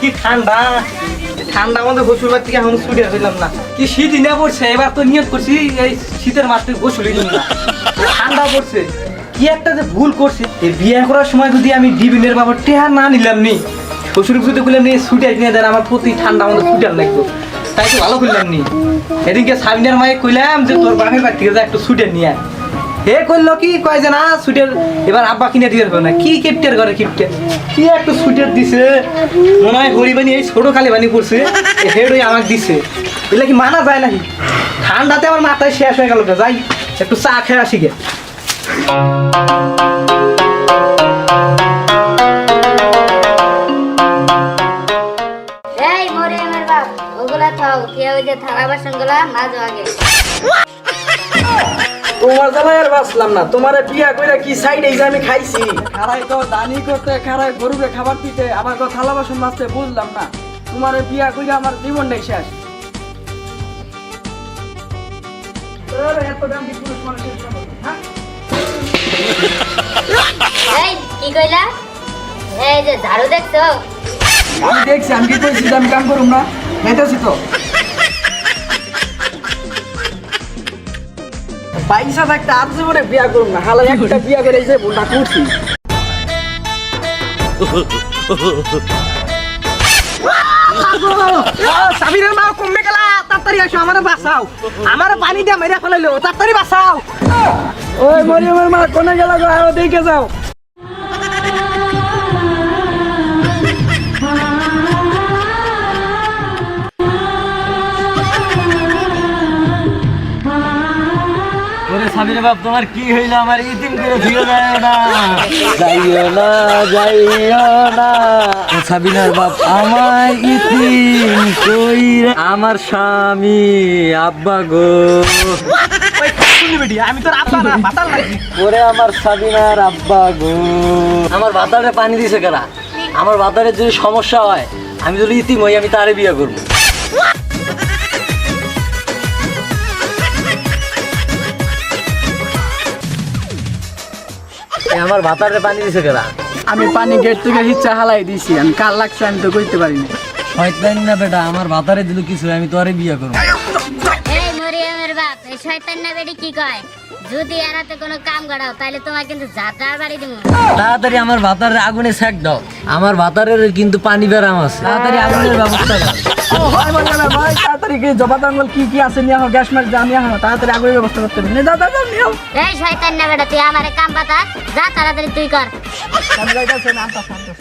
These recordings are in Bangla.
কি ঠান্ডা ঠান্ডা মধ্যে গোসল থেকে এখন ছুটে হইলাম না। কি শীত ইনা পড়ছে, এবার তো নিয়ত করছি এই শীতের মাসে গোসলই দিন না। ঠান্ডা পড়ছে, কি একটা যে ভুল করছি। এই বিয়ে করার সময় যদি আমি ডিবিনের বাবার টেহা না নিলাম নি, শ্বশুর যদি বললাম নি ছুটে নিয়ে দেন, আমার প্রতি ঠান্ডা আমাদের ছুটার লাগতো, তাই তো ভালো করলাম নি। এদিকে সাবিনার মায়ে কইলাম যে তোর বাপের বাড়ি থেকে যা একটু ছুটে নিয়ে, হে করলো কি কয় যে না সুইটার এবার আব্বা কিনে দিয়ে পারবে না। কি কেপটার ঘরে কিপটার কি একটু সুইটার দিছে, মনে হয় হরিবানি এই ছোট কালি বানি করছে, হেডই আমাকে দিছে। এগুলা কি মানা যায় নাকি? ঠান্ডাতে আমার মাথায় শেষ হয়ে গেল। যাই একটু চা খেয়ে আসি গে। এই মরিয়মের বাপ, ওগুলা থাও, কেউ যে থালা বাসন গুলা মাঝো আগে। তোমার জ্বালায় আর বাঁচলাম না, তোমার বিয়া কইরা কি সাইড এই যে আমি খাইছি। খারাই তো দানি করতে, খারাই গরুকে খাবার দিতে, আবার তো থালা বাসন মাজতে, বুঝলাম না। তোমার বিয়া কইরা আমার জীবনটাই শেষ। এই কি কইলা? এই যে ঝাড়ু দেখছো? আমি দেখছি, আমি কি কইছি আমি কাম করুম না? যাইতেছি তো। পয়সা থাকতে আর জীবনে বিয়া করুম না, হালা একটা বিয়া করে এই যে ভুলটা করছি। সাবিরের মা কমবে গেলা, তাড়াতাড়ি আসো, আমারে বাঁচাও, আমারে পানি দিয়ে মেরে ফেলাইলো, তাড়াতাড়ি বাঁচাও। ওই মরিয়মের মা কোনে গেল গো, আরো দেখে যাও। সাবিরের বাপ তোমার কি হইলো? আমার ইতিম করে দিও না, যাইও না, যাইও না। সাবিনার বাপ আমার ইতিম কইরা, আমার স্বামী আব্বা গো। আমি তোর আব্বা না, বাতাল লাগি। ওরে আমার সাবিনার আব্বা গো, আমার বাতারে পানি দিছে কারা? আমার বাতারের যদি সমস্যা হয়, আমি যদি ইতিম হই, আমি তারে বিয়ে করবো। আমার ভাতারে পানি দিছে কেরা? আমি পানি গেট থেকে ইচ্ছা হালাই দিছি, আমি কাল লাগছে আমি তো কইতে পারিনি। শয়তান না বেটা, আমার ভাতারে দিল কিছু, আমি তো আরে বিয়ে করব। এই মরিয়মের বাপ, এই শয়তান না বেডি কি কয়? যদি এরাতে কোনো কাম করাও তাহলে তোমার কিন্তু যাত্রার বাড়ি দিব। তাড়াতাড়ি আমার ভাতারে আগুনে সেক দাও, আমার ভাতারের কিন্তু পানি বেরাম আছে, তাড়াতাড়ি আগুনের ব্যবস্থা কর। ভাই তাড়াতাড়ি জবা জঙ্গল কি কি আছে নিয়ে গ্যাস মার জানি তাড়াতাড়ি আগুনের ব্যবস্থা করতে হবে। দাদা দাদা নিও। এই শয়তান না বেটা, তুই আমারে কাম পাতা, যা তাড়াতাড়ি তুই কর। আমি যাইতাছি না, আনতা আনতা।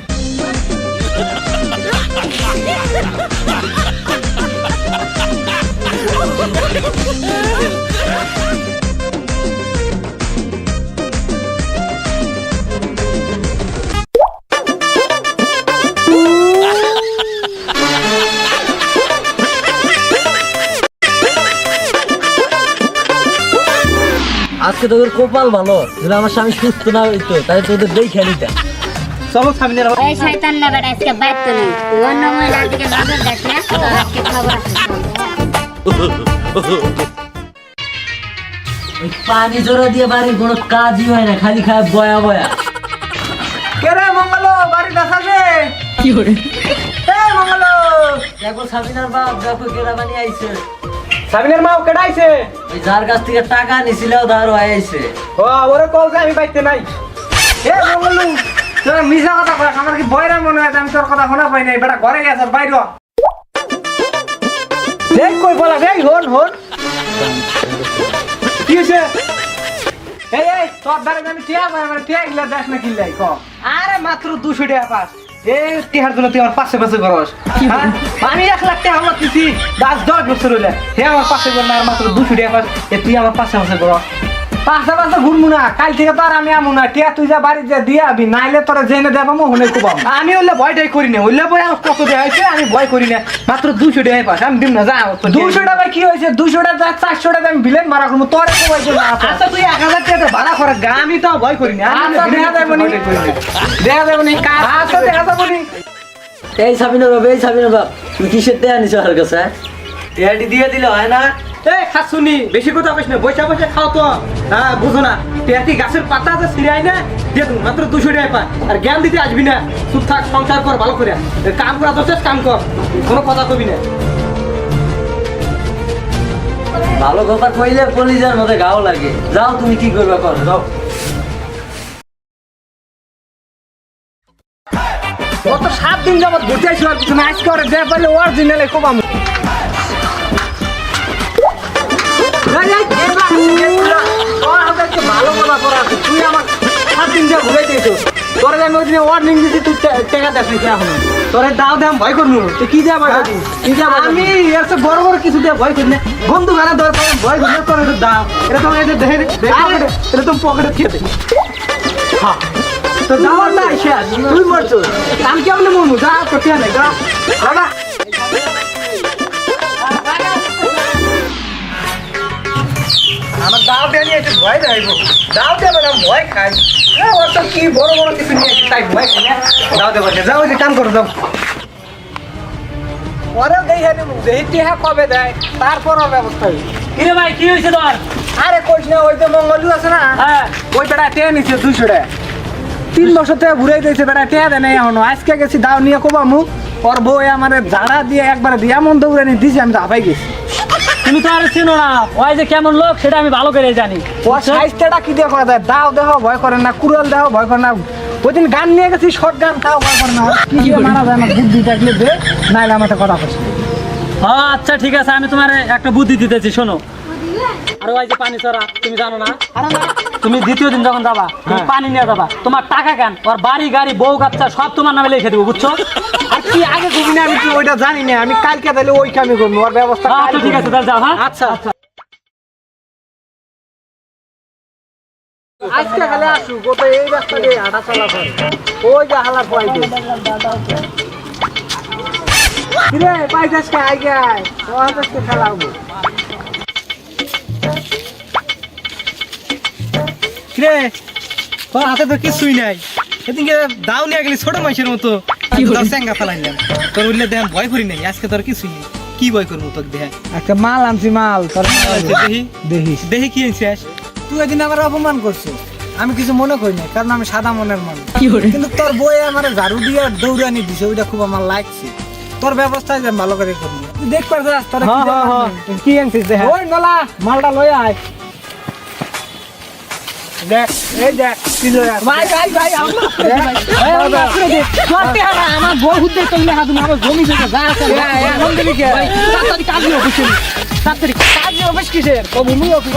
আজকে তোদের কপাল ভালো, যদি আমার স্বামী সুস্থ না হইতো তাই তোদের দেখে নিতাম। চলো সামনে। এই শয়তান না বেটা, আজকে বাইর তো নেই, তুই অন্য মহিলার দিকে নজর দেখ না, তোর আজকে খবর আছে। পানি জোড়া দিয়ে বাড়ির কোনো কাজই হয় না, খালি খায় বয়া বয়া। কে রে মঙ্গল, বাড়ি দেখাবে কি করে? এই মঙ্গল, দেখো সাবিনার বাপ, দেখো কেডা বানি আইছে। সাবিনার মা কেডা আইছে? এই যার কাছ থেকে টাকা নিছিল দাঁড়ো আইছে। ও ওরে কল যে আমি বাইতে নাই। এ মঙ্গল, তোরা মিছা কথা কয়, আমার কি বয়রা মনে হয়? আমি তোর কথা শোনা পাই নাই, বেটা ঘরে গেছ বাইর। দেখ কই বলা, দেখ হন হন কি হইছে? এই এই তোর দ্বারা আমি টিয়া মানে টিয়া গিলা দেখ না কিনলাই ক। আরে মাত্র 200 টাকা পাস, এই টিহার জন্য তুই আমার পাশে পাশে করস। আমি 1 লাখ টাকা আমার দিছি 10 বছর হইলে, হে আমার পাশে কর না, আর মাত্র 200 টাকা পাস, তুই আমার পাশে পাশে করস। পাশে পাশে ঘুরবো না, কাল থেকে তো আর আমি আমু না। টিয়া তুই যা বাড়ি যা দিয়ে আবি, নাইলে তোরা জেনে দেবো মনে কুবাম। আমি হইলে ভয়টাই করি না, হইলে বই আমার কত দেওয়া হয়েছে, আমি ভয় করি না। মাত্র 200 টাকায় পাস, আমি দিম না। যা 200 টাকা কি হয়েছে? 200 টাকা 400 টাকা আমি বিলেন মারা করবো, তোর কোবাই জন্য। আচ্ছা তুই 1000 টাকা ভাড়া করে গা, আমি তো ভয় করি না। আচ্ছা দেখা যাবে নি, দেখা যাবে নি, আচ্ছা দেখা যাবে নি। এই সাবিনা বাবা, এই সাবিনা বাবা, তুমি কিসের টেয়া নিছো আর কাছে? টেয়াটি দিয়ে দিলে হয় না? এই খাসুনি বেশি কথা কইস না বইসা বসে খাও তো হ্যাঁ বুঝো না পেয়াতি গাছের পাতা আছে ছিড়াই না দিয়ে দেবো মাত্র 200 টাকা পায় আর জ্ঞান দিতে আসবি না চুপ থাক সংসার কর ভালো করে কাম করা তো কাম কর কোনো কথা কবি না ভালো কথা কইলে কলিজার মধ্যে গাও লাগে যাও তুমি কি করবে করো যাও গত 7 দিন যাবত ঘুরতে আসি আর কিছু ম্যাচ করে দে পাইলে অরিজিনাল খুব আমি ভালো কথা করা আছে তুই আমার 7 দিন যা ঘুরে দিয়েছো তোরে আমি ওই দিনে ওয়ার্নিং দিছি তুই টাকা দেখ না এখন তোরে দাও দাম ভয় করবো তুই কি যা বাড়া কি যা আমি এর তো বড় বড় কিছু দিয়ে ভয় করি না বন্ধু গানা ধর ভয় করি না তোর দাও এটা তো এই যে দেখে এটা তো পকেটে খেয়ে দে হ্যাঁ তো দাও না শেষ তুই মরছো আমি কেমন মরমু যা করতে নাই যা বাবা আমার দাও দিয়ে নিয়ে একটু ভয় দেখাইবো দাও দেবে না ভয় খাই ওর তো কি বড় বড় কিছু নিয়ে তাই ভয় খাই না দাও দেবো যাও যে কাম করো যাও ওরেও দেখে নেবো দেখি হ্যাঁ কবে দেয় তারপর ওর ব্যবস্থা হবে কিরে ভাই কি হয়েছে তোর আরে কইস না ওই যে মঙ্গলু আছে না হ্যাঁ ওই বেটা টেনে নিচ্ছে 200 টাকা 3 বছর থেকে ঘুরে দিয়েছে বেটা টেয়া দেয় না এখনো আজকে গেছি দাও নিয়ে কোবা মুখ ওর বউ আমার ঝাড়া দিয়ে একবারে দিয়ে এমন দৌড়ে নিয়ে দিয়েছি আমি দাফাই গেছি তুমি তো আর চিনো না ওই যে কেমন লোক সেটা আমি ভালো করে জানি ও সাইজটা কি দিয়ে করা যায় দাও দেহ ভয় করে না কুড়াল দেহ ভয় করে না ওই দিন গান নিয়ে গেছি শর্ট গান তাও ভয় করে না কি দিয়ে মারা যায় না বুদ্ধি থাকলে দে নাইলে আমার কথা কইস হ্যাঁ আচ্ছা ঠিক আছে আমি তোমার একটা বুদ্ধি দিতেছি শোনো আর ওই যে পানি চড়া তুমি জানো না তুমি দ্বিতীয় দিন যখন যাবা তুমি পানি নিয়ে যাবা তোমার টাকা কেন ওর বাড়ি গাড়ি বউ বাচ্চা সব তোমার নামে লিখে দেবো বুঝছো আর কি আগে কবি না আমি কি ওইটা জানি না আমি কালকে তাহলে ওই কামই করবো ওর ব্যবস্থা আচ্ছা ঠিক আছে তাহলে যাও হ্যাঁ আচ্ছা আচ্ছা আজকে খালি আসু কত এই রাস্তা দিয়ে হাঁটা চলা করে ওই যে হালা পাইছে কিরে পাইছাস কে আই গায় তো আজকে খেলাবো কিরে তোর হাতে তো কিছুই নাই এদিকে দাও নিয়ে গেলি ছোট মানুষের মতো তোর স্যাঙ্গা ফেলাইলাম তোর উঠলে দেখ ভয় করি নাই আজকে তোর কিছুই নেই কি ভয় করবো তোকে দেখ একটা মাল আনছি মাল তোর দেখি দেখিস দেখি কি আনছিস তুই এদিন আমার অপমান করছিস আমি কিছু মনে করি না কারণ আমি সাদা মনের মানুষ কিন্তু তোর বই আমার ঝাড়ু দিয়ে দৌড়ানি দিছে ওইটা খুব আমার লাগছে তোর ব্যবস্থায় যে ভালো করে করবি তুই দেখ পারছিস তোর কি আনছিস দেখ ওই নলা মালটা লই আয় দেখ এই দেখ কি লই আয় ভাই ভাই ভাই আমার বউ হুদ্দে কইলে হাত আমার জমি থেকে যা আছে এখন দিবি কে তাড়াতাড়ি কাজ নিয়ে বসে তাড়াতাড়ি কাজ নিয়ে বসে কিসের কবু মুই অফিস